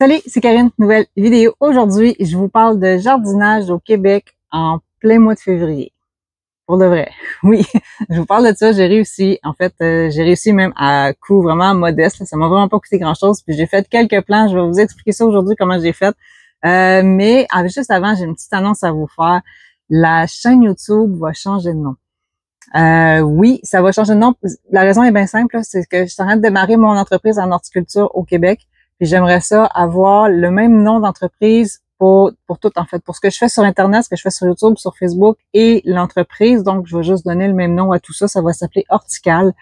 Salut, c'est Karine, nouvelle vidéo. Aujourd'hui, je vous parle de jardinage au Québec en plein mois de février. Pour de vrai. Oui, je vous parle de ça, j'ai réussi. En fait, j'ai réussi même à coût vraiment modeste. Là. Ça m'a vraiment pas coûté grand-chose. Puis j'ai fait quelques plans. Je vais vous expliquer ça aujourd'hui, comment j'ai fait. Mais juste avant, j'ai une petite annonce à vous faire. La chaîne YouTube va changer de nom. Oui, ça va changer de nom. La raison est bien simple, c'est que je suis en train de démarrer mon entreprise en horticulture au Québec. Puis j'aimerais ça avoir le même nom d'entreprise pour tout, en fait. Pour ce que je fais sur Internet, ce que je fais sur YouTube, sur Facebook et l'entreprise. Donc, je vais juste donner le même nom à tout ça. Ça va s'appeler Hortical.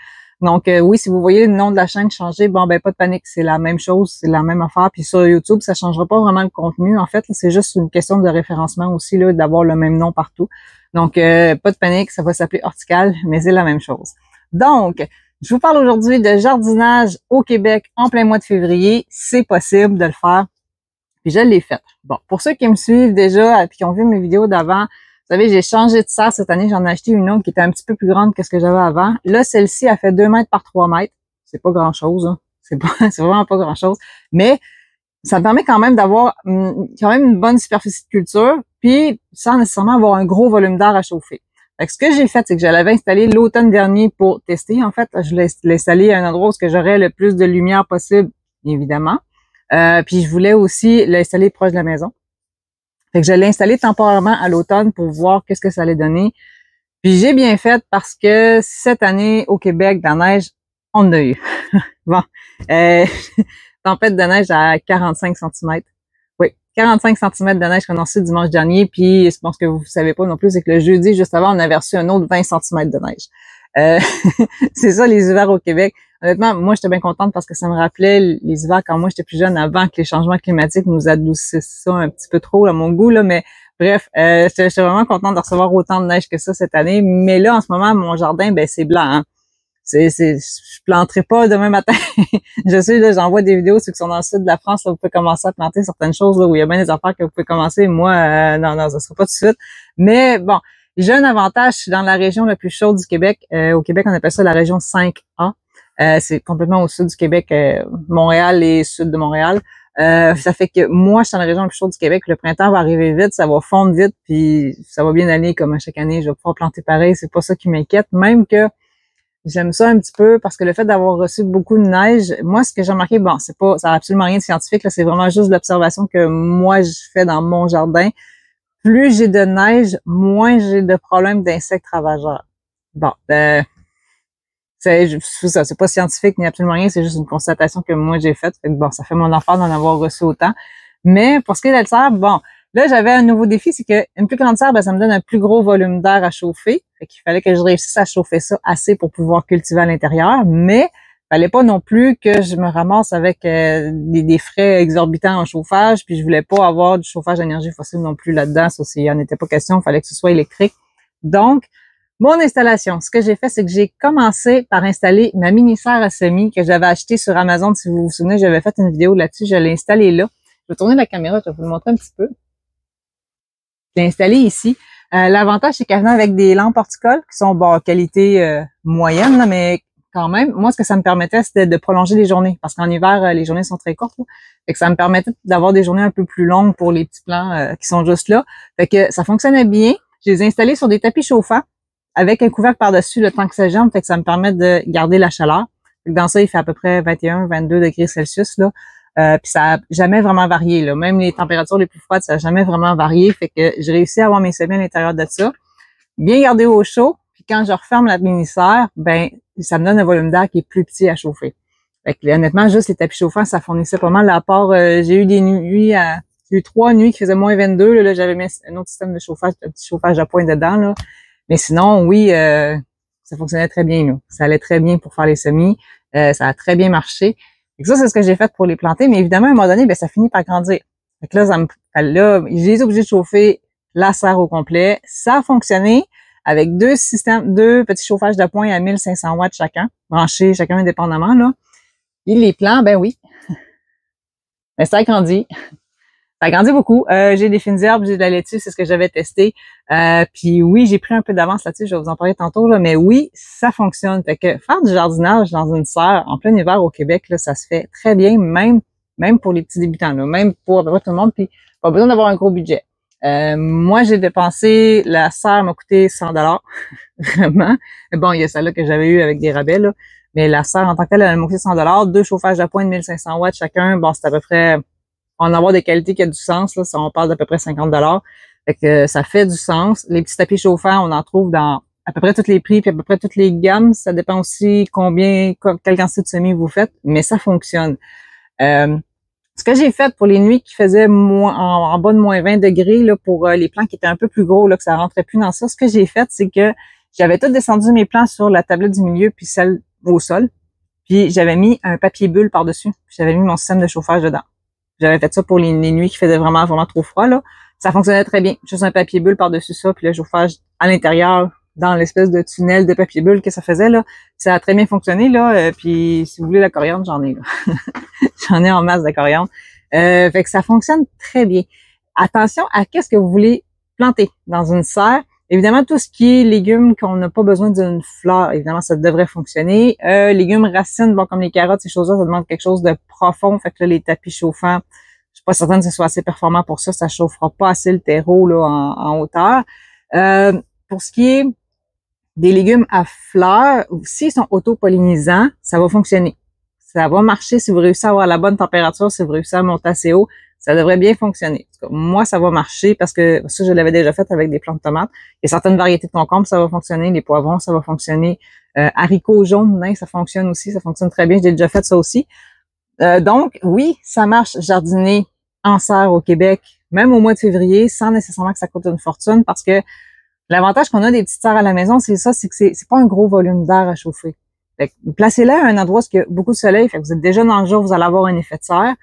Donc, oui, si vous voyez le nom de la chaîne changer, bon, ben pas de panique. C'est la même chose, c'est la même affaire. Puis sur YouTube, ça changera pas vraiment le contenu. En fait, c'est juste une question de référencement aussi, là, d'avoir le même nom partout. Donc, pas de panique, ça va s'appeler Hortical, mais c'est la même chose. Donc, je vous parle aujourd'hui de jardinage au Québec en plein mois de février. C'est possible de le faire. Puis je l'ai fait. Bon, pour ceux qui me suivent déjà et qui ont vu mes vidéos d'avant, vous savez, j'ai changé de serre cette année. J'en ai acheté une autre qui était un petit peu plus grande que ce que j'avais avant. Là, celle-ci, elle fait 2 mètres par 3 mètres. C'est pas grand-chose. Hein. C'est vraiment pas grand-chose. Mais ça me permet quand même d'avoir quand même une bonne superficie de culture, puis sans nécessairement avoir un gros volume d'air à chauffer. Fait que ce que j'ai fait, c'est que je l'avais installé l'automne dernier pour tester. En fait, je l'ai installé à un endroit où j'aurais le plus de lumière possible, évidemment. Puis je voulais aussi l'installer proche de la maison. Fait que je l'ai installé temporairement à l'automne pour voir qu'est-ce que ça allait donner. Puis j'ai bien fait parce que cette année, au Québec, de la neige, on en a eu. Bon. Tempête de neige à 45 cm. Oui, 45 cm de neige qu'on a reçu dimanche dernier. Puis, je pense que vous savez pas non plus, c'est que le jeudi, juste avant, on avait reçu un autre 20 cm de neige. C'est ça, les hivers au Québec. Honnêtement, moi, j'étais bien contente parce que ça me rappelait les hivers quand moi, j'étais plus jeune, avant que les changements climatiques nous adoucissent ça un petit peu trop, à mon goût, là. Mais bref, j'étais vraiment contente de recevoir autant de neige que ça cette année. Mais là, en ce moment, mon jardin, ben c'est blanc, hein. Je planterai pas demain matin. Je sais, là, j'envoie des vidéos, ceux qui sont dans le sud de la France, là, vous pouvez commencer à planter certaines choses, là, où il y a bien des affaires que vous pouvez commencer. Moi, non, ça sera pas tout de suite. Mais bon, j'ai un avantage, je suis dans la région la plus chaude du Québec. Au Québec, on appelle ça la région 5A. C'est complètement au sud du Québec, Montréal et sud de Montréal. Ça fait que moi, je suis dans la région la plus chaude du Québec. Le printemps va arriver vite, ça va fondre vite, puis ça va bien aller comme à chaque année. Je vais pouvoir planter pareil. C'est pas ça qui m'inquiète, même que j'aime ça un petit peu parce que le fait d'avoir reçu beaucoup de neige, moi, ce que j'ai remarqué, bon, ça n'a absolument rien de scientifique, là, c'est vraiment juste l'observation que moi, je fais dans mon jardin. Plus j'ai de neige, moins j'ai de problèmes d'insectes ravageurs. Bon, c'est pas scientifique ni absolument rien, c'est juste une constatation que moi j'ai faite. Fait que bon, ça fait mon affaire d'en avoir reçu autant. Mais pour ce qui est de la serre, bon, là, j'avais un nouveau défi, c'est qu'une plus grande serre, ben, ça me donne un plus gros volume d'air à chauffer. Fait qu'il fallait que je réussisse à chauffer ça assez pour pouvoir cultiver à l'intérieur, mais il fallait pas non plus que je me ramasse avec des frais exorbitants en chauffage, puis je voulais pas avoir du chauffage d'énergie fossile non plus là-dedans. Ça, il en était pas question, il fallait que ce soit électrique. Donc, mon installation, ce que j'ai fait, c'est que j'ai commencé par installer ma mini serre à semis que j'avais achetée sur Amazon. Si vous vous souvenez, j'avais fait une vidéo là-dessus, je l'ai installée là. Je vais tourner la caméra, je vais vous le montrer un petit peu. Je l'ai installée ici. L'avantage, c'est qu'elle vient avec des lampes horticoles qui sont bon, qualité moyenne, là, mais quand même, moi, ce que ça me permettait, c'était de prolonger les journées. Parce qu'en hiver, les journées sont très courtes. Là. Fait que ça me permettait d'avoir des journées un peu plus longues pour les petits plants qui sont juste là. Fait que ça fonctionnait bien. Je les ai installés sur des tapis chauffants avec un couvercle par-dessus le temps que ça germe. Fait que ça me permet de garder la chaleur. Fait que dans ça, il fait à peu près 21-22 degrés Celsius, là. Puis ça a jamais vraiment varié, là. Même les températures les plus froides, ça a jamais vraiment varié. Fait que j'ai réussi à avoir mes semis à l'intérieur de ça. Bien garder au chaud. Puis quand je referme la mini-serre, ben, ça me donne un volume d'air qui est plus petit à chauffer. Fait que honnêtement, juste les tapis chauffants, ça fournissait pas mal. À part, j'ai eu des nuits j'ai eu 3 nuits qui faisaient moins 22. Là, j'avais mis un autre système de chauffage, un petit chauffage à point dedans, là. Mais sinon, oui, ça fonctionnait très bien, là. Ça allait très bien pour faire les semis. Ça a très bien marché. Et ça, c'est ce que j'ai fait pour les planter. Mais évidemment, à un moment donné, ben, ça finit par grandir. Fait que là, j'ai obligé de chauffer la serre au complet. Ça a fonctionné avec deux petits chauffages de pointe à 1500 watts chacun, branchés chacun indépendamment, là. Et les plants, ben oui. Ben, ça a grandi. Ça a grandi beaucoup. J'ai des fines herbes, j'ai de la laitue, c'est ce que j'avais testé. Puis oui, j'ai pris un peu d'avance là-dessus, je vais vous en parler tantôt, là, mais oui, ça fonctionne. Fait que faire du jardinage dans une serre en plein hiver au Québec, là, ça se fait très bien, même même pour les petits débutants, là, même pour à peu près tout le monde, puis pas besoin d'avoir un gros budget. Moi, j'ai dépensé, la serre m'a coûté 100 vraiment. Bon, il y a celle-là que j'avais eu avec des rabais, là. Mais la serre en tant que telle, elle m'a coûté 100 2 chauffages à pointe de 1500 watts chacun. Bon, c'est à peu près, en avoir des qualités qui a du sens, là. Ça, on parle d'à peu près 50 $. Fait que ça fait du sens. Les petits tapis chauffants, on en trouve dans à peu près tous les prix, puis à peu près toutes les gammes. Ça dépend aussi quelle quantité de semis vous faites, mais ça fonctionne. Ce que j'ai fait pour les nuits qui faisaient en bas de moins 20 degrés, là, pour les plants qui étaient un peu plus gros, là, que ça rentrait plus dans ça, ce que j'ai fait, c'est que j'avais tout descendu mes plants sur la tablette du milieu, puis celle au sol. Puis j'avais mis un papier bulle par-dessus. Puis j'avais mis mon système de chauffage dedans. J'avais fait ça pour les nuits qui faisaient vraiment trop froid, là. Ça fonctionnait très bien. Juste un papier bulle par-dessus ça, puis le chauffage à l'intérieur, dans l'espèce de tunnel de papier bulle que ça faisait, là. Ça a très bien fonctionné, là. Puis si vous voulez la coriandre, j'en ai, là. J'en ai en masse de coriandre. Fait que ça fonctionne très bien. Attention à qu'est-ce que vous voulez planter dans une serre. Évidemment, tout ce qui est légumes qu'on n'a pas besoin d'une fleur, évidemment, ça devrait fonctionner. Légumes racines, bon, comme les carottes, ces choses-là, ça demande quelque chose de profond. Fait que là, les tapis chauffants, je suis pas certaine que ce soit assez performant pour ça. Ça chauffera pas assez le terreau là en hauteur. Pour ce qui est des légumes à fleurs, s'ils sont auto-pollinisants, ça va fonctionner. Ça va marcher si vous réussissez à avoir la bonne température, si vous réussissez à monter assez haut, ça devrait bien fonctionner. En tout cas, moi, ça va marcher parce que ça, je l'avais déjà fait avec des plantes de tomates. Il y a certaines variétés de concombres, ça va fonctionner. Les poivrons, ça va fonctionner. Haricots jaunes, nains, ça fonctionne aussi. Ça fonctionne très bien. J'ai déjà fait ça aussi. Donc, oui, ça marche jardiner en serre au Québec, même au mois de février, sans nécessairement que ça coûte une fortune, parce que l'avantage qu'on a des petites serres à la maison, c'est ça, c'est que c'est pas un gros volume d'air à chauffer. Placez-la à un endroit où il y a beaucoup de soleil, fait que vous êtes déjà dans le jour, vous allez avoir un effet de serre.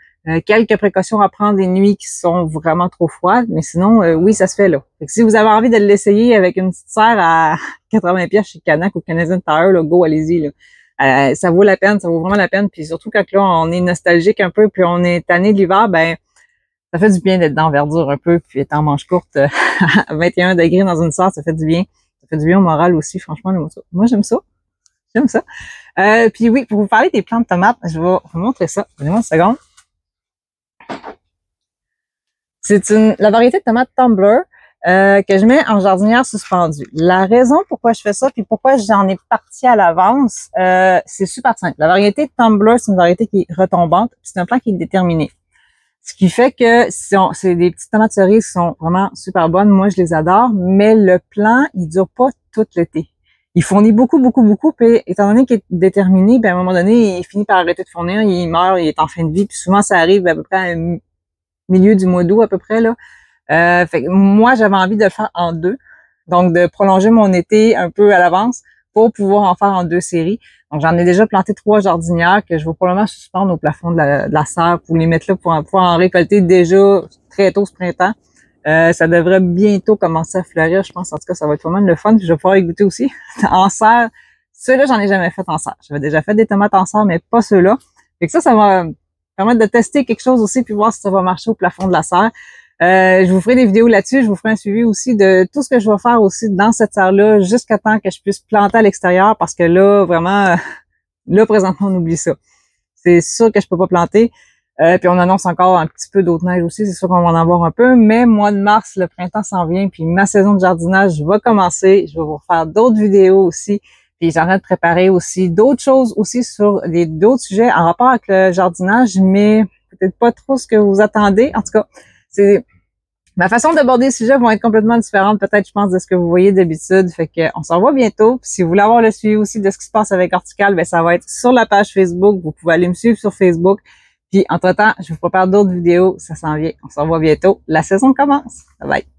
Quelques précautions à prendre des nuits qui sont vraiment trop froides, mais sinon, oui, ça se fait là. Fait que si vous avez envie de l'essayer avec une petite serre à 80 pièces chez Canac ou Canadian Tire, là, go, allez-y. Là. Ça vaut la peine, ça vaut vraiment la peine. Puis surtout quand là, on est nostalgique un peu, puis on est tanné de l'hiver, ben ça fait du bien d'être dans verdure un peu, puis être en manche courte à 21 degrés dans une serre, ça fait du bien. Ça fait du bien au moral aussi, franchement. Moi, j'aime ça. J'aime ça. Puis oui, pour vous parler des plants de tomates, je vais vous montrer ça. Donnez-moi une seconde. C'est la variété de tomate Tumbler que je mets en jardinière suspendue. La raison pourquoi je fais ça, puis pourquoi j'en ai parti à l'avance, c'est super simple. La variété Tumbler, c'est une variété qui est retombante, c'est un plant qui est déterminé. Ce qui fait que c'est des petites tomates cerises qui sont vraiment super bonnes. Moi, je les adore, mais le plant, il dure pas tout l'été. Il fournit beaucoup, puis étant donné qu'il est déterminé, ben à un moment donné, il finit par arrêter de fournir, il meurt, il est en fin de vie, puis souvent ça arrive à peu près milieu du mois d'août à peu près là. Fait que moi, j'avais envie de le faire en deux, donc de prolonger mon été un peu à l'avance pour pouvoir en faire en 2 séries. Donc j'en ai déjà planté 3 jardinières que je vais probablement suspendre au plafond de la serre pour les mettre là pour pouvoir en récolter déjà très tôt ce printemps. Ça devrait bientôt commencer à fleurir, je pense. En tout cas, ça va être vraiment le fun. Puis je vais pouvoir y goûter aussi. En serre, ceux-là, j'en ai jamais fait en serre. J'avais déjà fait des tomates en serre, mais pas ceux-là. Fait que ça va permettre de tester quelque chose aussi, puis voir si ça va marcher au plafond de la serre. Je vous ferai des vidéos là-dessus. Je vous ferai un suivi aussi de tout ce que je vais faire aussi dans cette serre-là, jusqu'à temps que je puisse planter à l'extérieur, parce que là, vraiment, là, présentement, on oublie ça. C'est sûr que je peux pas planter. Puis on annonce encore un petit peu d'autres neiges aussi, c'est sûr qu'on va en avoir un peu, mais mois de mars, le printemps s'en vient, puis ma saison de jardinage va commencer. Je vais vous faire d'autres vidéos aussi, puis j'arrête de préparer aussi d'autres choses aussi sur d'autres sujets en rapport avec le jardinage, mais peut-être pas trop ce que vous attendez. En tout cas, c'est ma façon d'aborder les sujets vont être complètement différentes, peut-être, je pense, de ce que vous voyez d'habitude. Fait que on s'en voit bientôt. Puis si vous voulez avoir le suivi aussi de ce qui se passe avec Hortical, ben ça va être sur la page Facebook. Vous pouvez aller me suivre sur Facebook. Puis, entre-temps, je vous prépare d'autres vidéos. Ça s'en vient. On se revoit bientôt. La saison commence. Bye bye.